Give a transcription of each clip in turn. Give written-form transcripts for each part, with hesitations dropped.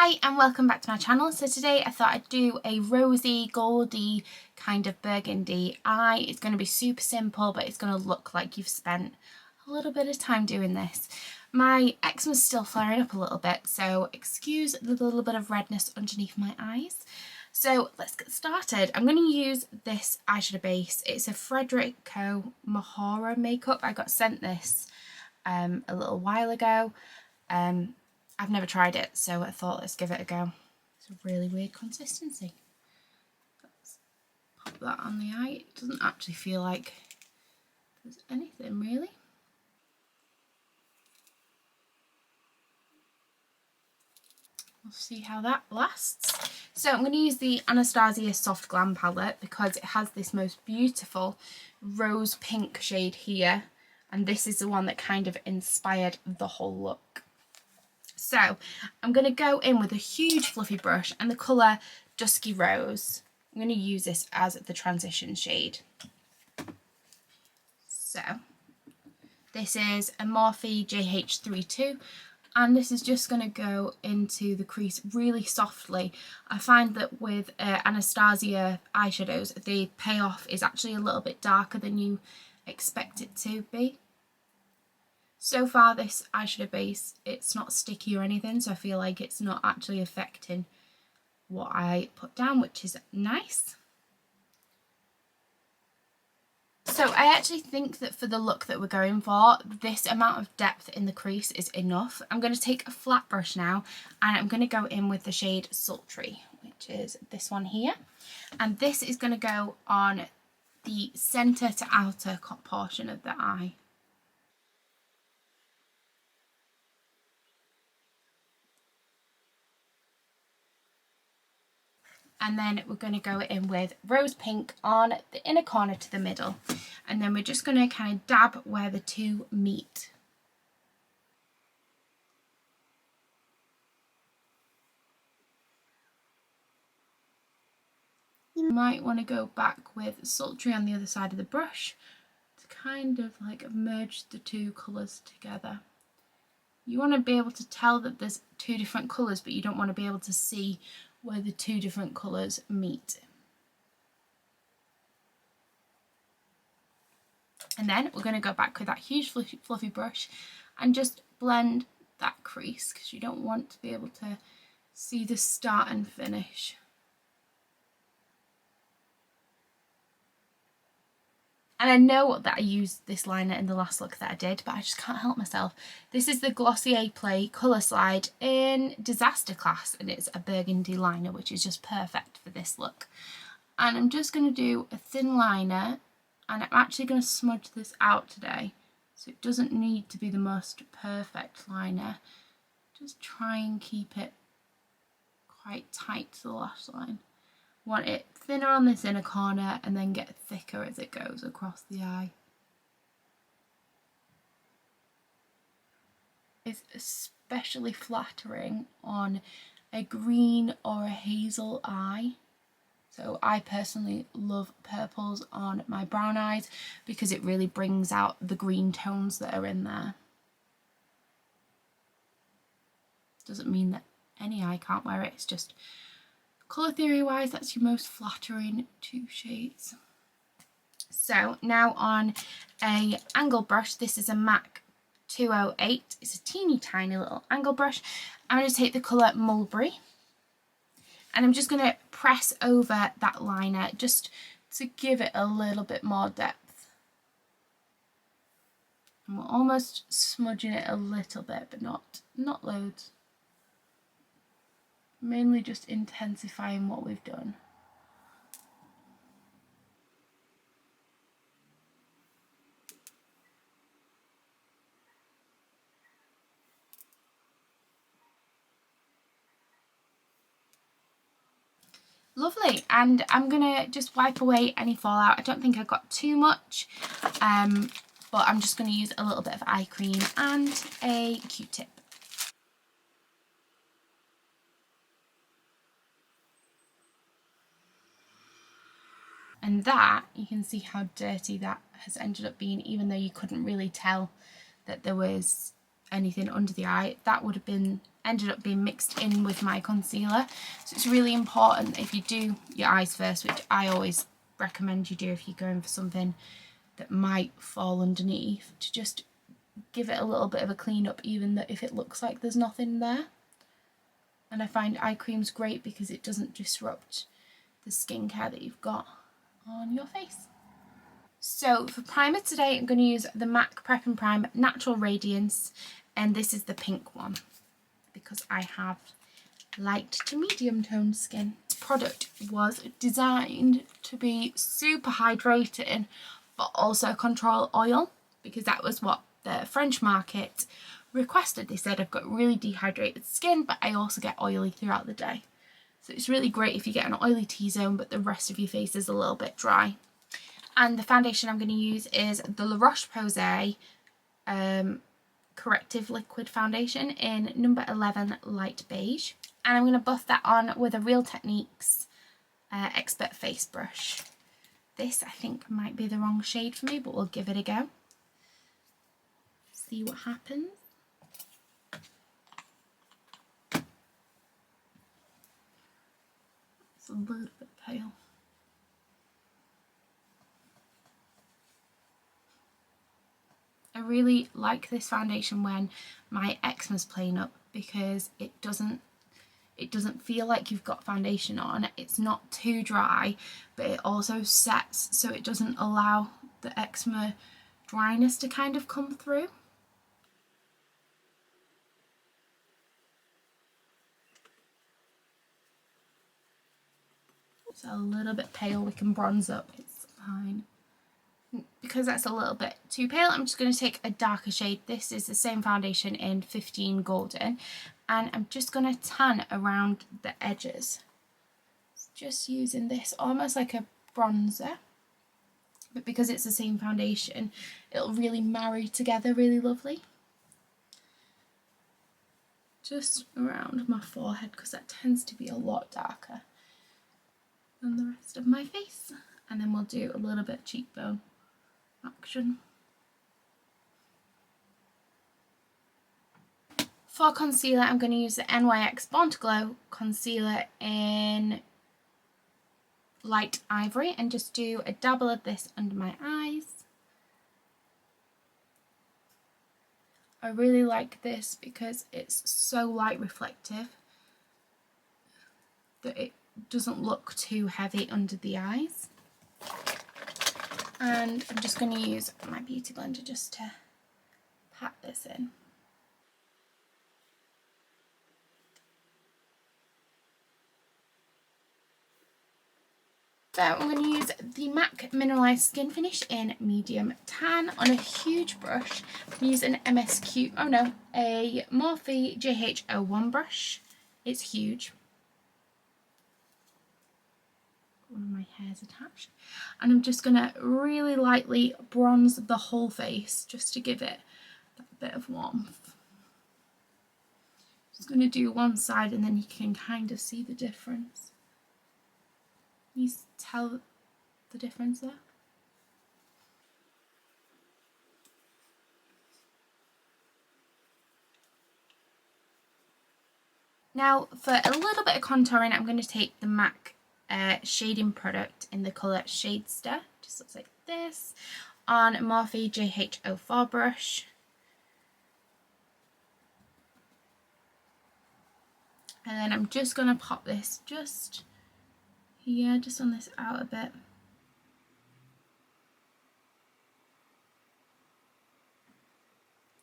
Hi and welcome back to my channel. So today I thought I'd do a rosy, goldy kind of burgundy eye. It's going to be super simple, but it's going to look like you've spent a little bit of time doing this. My eczema's still flaring up a little bit, so excuse the little bit of redness underneath my eyes. So let's get started. I'm going to use this eyeshadow base. It's a Frederico Mahara makeup. I got sent this a little while ago. I've never tried it, so I thought let's give it a go. It's a really weird consistency. Let's pop that on the eye. It doesn't actually feel like there's anything really. We'll see how that lasts. So I'm going to use the Anastasia Soft Glam palette because it has this most beautiful rose pink shade here, and this is the one that kind of inspired the whole look. So I'm going to go in with a huge fluffy brush and the colour Dusky Rose. I'm going to use this as the transition shade. So this is a Morphe JH32 and this is just going to go into the crease really softly. I find that with Anastasia eyeshadows, the payoff is actually a little bit darker than you expect it to be. So far this eyeshadow base, it's not sticky or anything, so I feel like it's not actually affecting what I put down, which is nice. So I actually think that for the look that we're going for, this amount of depth in the crease is enough. I'm going to take a flat brush now and I'm going to go in with the shade Sultry, which is this one here. And this is going to go on the centre to outer portion of the eye. And then we're going to go in with Rose Pink on the inner corner to the middle. And then we're just going to kind of dab where the two meet. You might want to go back with Sultry on the other side of the brush to kind of like merge the two colours together. You want to be able to tell that there's two different colours, but you don't want to be able to see where the two different colours meet. And then we're going to go back with that huge fluffy brush and just blend that crease because you don't want to be able to see the start and finish. And I know that I used this liner in the last look that I did, but I just can't help myself. This is the Glossier Play Colour Slide in Disaster Class, and it's a burgundy liner, which is just perfect for this look. And I'm just going to do a thin liner, and I'm actually going to smudge this out today, so it doesn't need to be the most perfect liner. Just try and keep it quite tight to the lash line. Want it thinner on this inner corner and then get thicker as it goes across the eye. It's especially flattering on a green or a hazel eye. So I personally love purples on my brown eyes because it really brings out the green tones that are in there. Doesn't mean that any eye can't wear it, it's just colour theory wise, that's your most flattering two shades. So now on a angle brush, this is a MAC 208. It's a teeny tiny little angle brush. I'm going to take the colour Mulberry and I'm just going to press over that liner just to give it a little bit more depth. And we're almost smudging it a little bit, but not loads. Mainly just intensifying what we've done. Lovely, and I'm gonna just wipe away any fallout. I don't think I got too much, but I'm just gonna use a little bit of eye cream and a Q-tip. And that, you can see how dirty that has ended up being, even though you couldn't really tell that there was anything under the eye. That would have been ended up being mixed in with my concealer. So it's really important if you do your eyes first, which I always recommend you do if you're going for something that might fall underneath, to just give it a little bit of a clean up, even though if it looks like there's nothing there. And I find eye cream's great because it doesn't disrupt the skincare that you've got on your face. So for primer today, I'm going to use the MAC Prep and Prime Natural Radiance, and this is the pink one because I have light to medium toned skin. This product was designed to be super hydrating but also control oil, because that was what the French market requested. They said, I've got really dehydrated skin, but I also get oily throughout the day. So it's really great if you get an oily T-zone but the rest of your face is a little bit dry. And the foundation I'm going to use is the La Roche-Posay Corrective Liquid Foundation in number 11 Light Beige. And I'm going to buff that on with a Real Techniques Expert Face Brush. This I think might be the wrong shade for me, but we'll give it a go. See what happens. It's a little bit pale. I really like this foundation when my eczema's playing up, because it doesn't feel like you've got foundation on. It's not too dry, but it also sets, so it doesn't allow the eczema dryness to kind of come through. It's a little bit pale, we can bronze up, it's fine. Because that's a little bit too pale, I'm just going to take a darker shade. This is the same foundation in 15 Golden, and I'm just going to tan around the edges. Just using this almost like a bronzer, but because it's the same foundation, it'll really marry together really lovely. Just around my forehead, because that tends to be a lot darker than the rest of my face. And then we'll do a little bit of cheekbone action. For concealer, I'm going to use the NYX Born to Glow concealer in light ivory, and just do a dabble of this under my eyes. I really like this because it's so light reflective that it doesn't look too heavy under the eyes. And I'm just going to use my beauty blender just to pat this in. So I'm going to use the MAC Mineralized Skin Finish in medium tan on a huge brush. I'm going to use an MSQ, a Morphe JH01 brush. It's huge. One of my hairs attached. And I'm just going to really lightly bronze the whole face just to give it that bit of warmth. Just going to do one side and then you can kind of see the difference. Can you tell the difference there? Now for a little bit of contouring, I'm going to take the MAC shading product in the colour Shadester, just looks like this, on Morphe JH04 brush. And then I'm just going to pop this just here, just on this outer bit.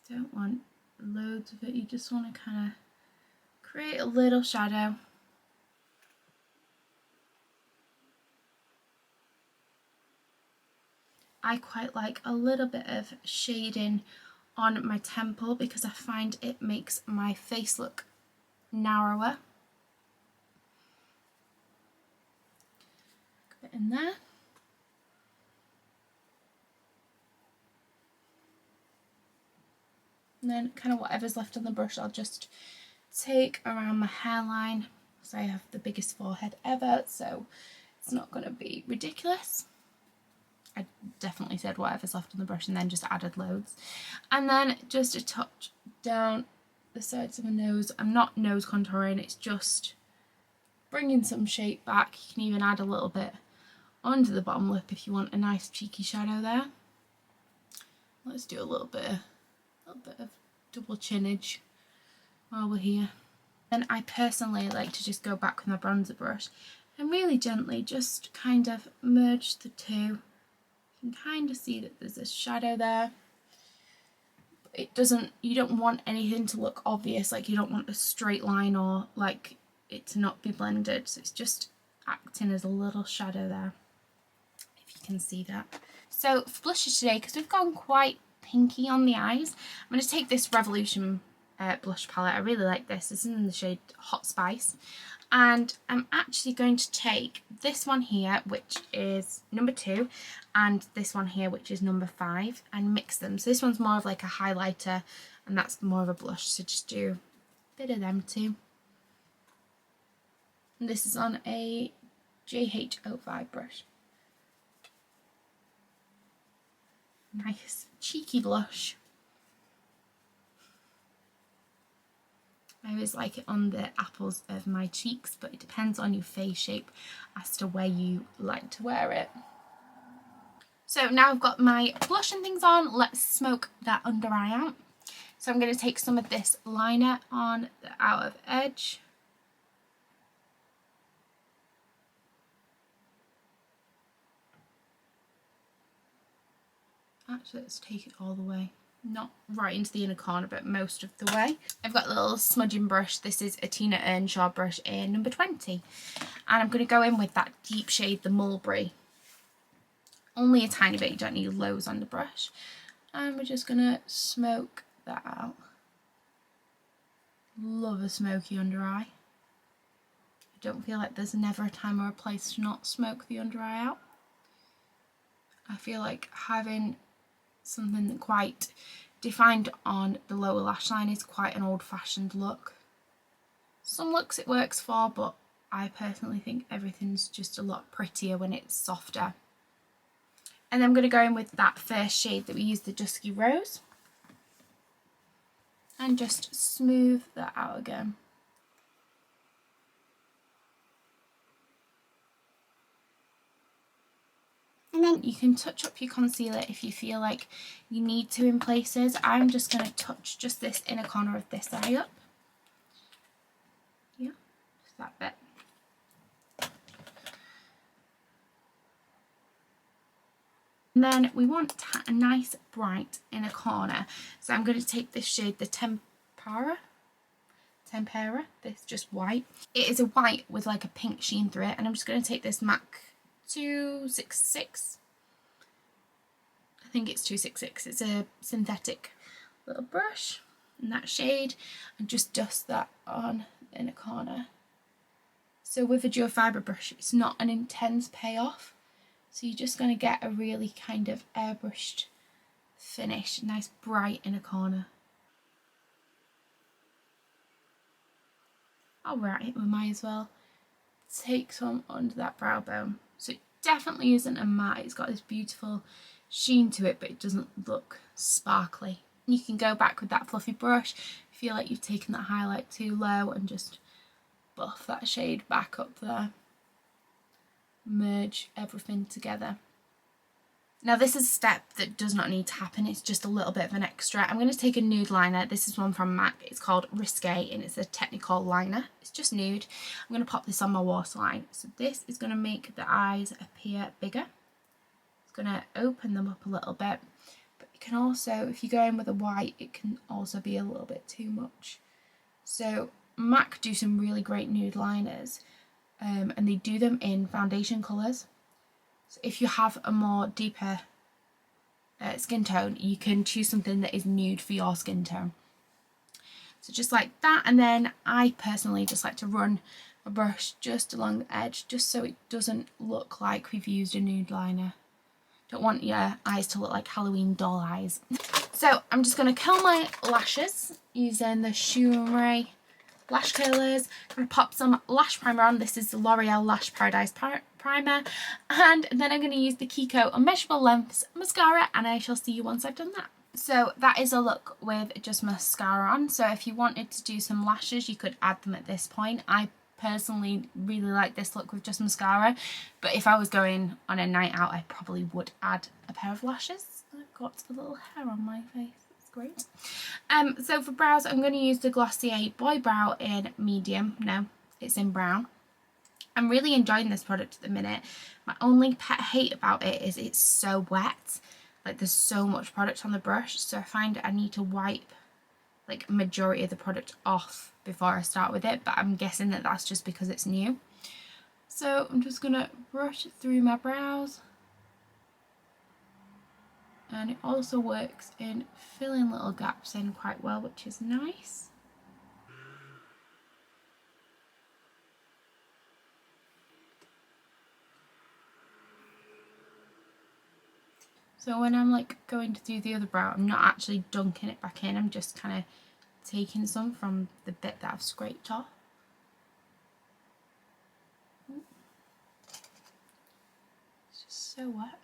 Don't want loads of it, you just want to kind of create a little shadow. I quite like a little bit of shading on my temple because I find it makes my face look narrower. A bit in there. And then kind of whatever's left on the brush I'll just take around my hairline, because I have the biggest forehead ever, so it's not going to be ridiculous. I definitely said whatever's left on the brush and then just added loads. And then just a touch down the sides of my nose. I'm not nose contouring, it's just bringing some shape back. You can even add a little bit under the bottom lip if you want a nice cheeky shadow there. Let's do a little bit of double chinage while we're here. Then I personally like to just go back with my bronzer brush and really gently just kind of merge the two. You can kind of see that there's a shadow there. It doesn't, you don't want anything to look obvious, like you don't want a straight line or like it to not be blended, so it's just acting as a little shadow there, if you can see that. So for blushes today, because we've gone quite pinky on the eyes, I'm going to take this Revolution blush palette. I really like this. This is in the shade Hot Spice, and I'm actually going to take this one here, which is number 2, and this one here, which is number 5, and mix them. So this one's more of like a highlighter and that's more of a blush, so just do a bit of them too. And this is on a JH05 brush. Nice cheeky blush. I always like it on the apples of my cheeks, but it depends on your face shape as to where you like to wear it. So now I've got my blush and things on, let's smoke that under eye out. So I'm going to take some of this liner on the outer edge. Actually, let's take it all the way. Not right into the inner corner, but most of the way. I've got a little smudging brush. This is a Tina Earnshaw brush in number 20. And I'm going to go in with that deep shade, the Mulberry. Only a tiny bit, you don't need loads on the brush. And we're just going to smoke that out. Love a smoky under eye. I don't feel like there's never a time or a place to not smoke the under eye out. I feel like having something quite defined on the lower lash line is quite an old-fashioned look. Some looks it works for, but I personally think everything's just a lot prettier when it's softer. And then I'm going to go in with that first shade that we used, the Dusky Rose, and just smooth that out again. And then you can touch up your concealer if you feel like you need to in places. I'm just going to touch just this inner corner of this eye up. Yeah, just that bit. And then we want a nice bright inner corner. So I'm going to take this shade, the Tempera, this just white. It is a white with like a pink sheen through it, and I'm just going to take this MAC 266. I think it's 266. It's a synthetic little brush in that shade, and just dust that on the inner corner. So with a dual fibre brush, it's not an intense payoff, so you're just going to get a really kind of airbrushed finish, nice bright inner corner. Alright, we might as well take some under that brow bone. So it definitely isn't a matte, it's got this beautiful sheen to it, but it doesn't look sparkly. You can go back with that fluffy brush, feel like you've taken that highlight too low, and just buff that shade back up there. Merge everything together. Now this is a step that does not need to happen, it's just a little bit of an extra. I'm going to take a nude liner. This is one from MAC, it's called Risque, and it's a technical liner. It's just nude. I'm going to pop this on my waterline. So this is going to make the eyes appear bigger. It's going to open them up a little bit, but it can also, if you go in with a white, it can also be a little bit too much. So MAC do some really great nude liners, and they do them in foundation colours. So if you have a more deeper skin tone, you can choose something that is nude for your skin tone. So just like that, and then I personally just like to run a brush just along the edge, just so it doesn't look like we've used a nude liner. Don't want your eyes to look like Halloween doll eyes. So I'm just going to curl my lashes using the Schumann lash curlers. I'm going to pop some lash primer on. This is the L'Oreal Lash Paradise primer, and then I'm going to use the Kiko Unmeasurable Lengths mascara, and I shall see you once I've done that. So that is a look with just mascara on. So if you wanted to do some lashes, you could add them at this point. I personally really like this look with just mascara, but if I was going on a night out, I probably would add a pair of lashes. I've got a little hair on my face. It's great. So for brows, I'm going to use the Glossier Boy Brow in medium. No, it's in brown. I'm really enjoying this product at the minute. My only pet hate about it is it's so wet. Like there's so much product on the brush, so I find I need to wipe like majority of the product off before I start with it, but I'm guessing that that's just because it's new. So I'm just gonna brush it through my brows, and it also works in filling little gaps in quite well, which is nice. So when I'm like going to do the other brow, I'm not actually dunking it back in, I'm just kind of taking some from the bit that I've scraped off. It's just so wet.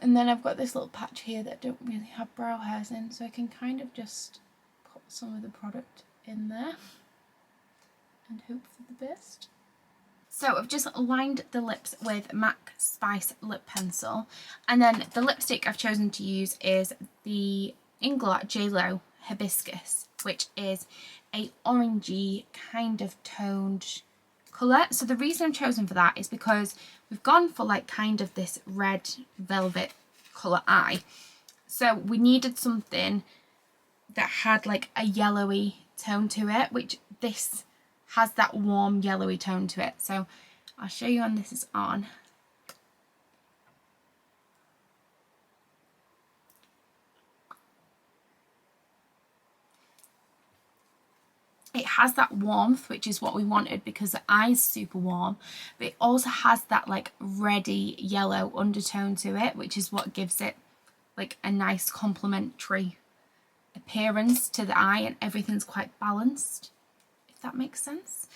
And then I've got this little patch here that I don't really have brow hairs in, so I can kind of just put some of the product in there and hope for the best. So I've just lined the lips with MAC Spice lip pencil, and then the lipstick I've chosen to use is the Inglot JLo Hibiscus, which is a orangey kind of toned colour. So the reason I've chosen for that is because we've gone for like kind of this red velvet colour eye, so we needed something that had like a yellowy tone to it, which this has that warm yellowy tone to it. So I'll show you when this is on. It has that warmth, which is what we wanted because the eye's super warm, but it also has that like reddy yellow undertone to it, which is what gives it like a nice complementary appearance to the eye, and everything's quite balanced, if that makes sense.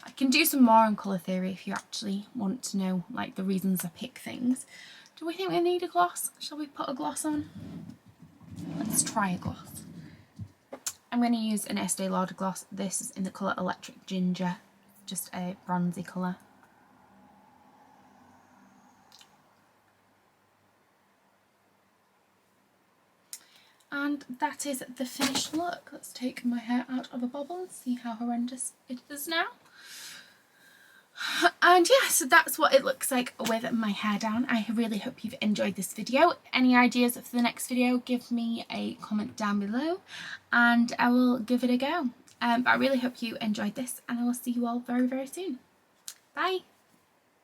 I can do some more on colour theory if you actually want to know like the reasons I pick things. Do we think we need a gloss? Shall we put a gloss on? Let's try a gloss. I'm going to use an Estee Lauder gloss. This is in the colour Electric Ginger, just a bronzy colour. And that is the finished look. Let's take my hair out of a bobble and see how horrendous it is now. And yeah, so that's what it looks like with my hair down. I really hope you've enjoyed this video. Any ideas for the next video, give me a comment down below and I will give it a go. But I really hope you enjoyed this, and I will see you all very, very soon. Bye!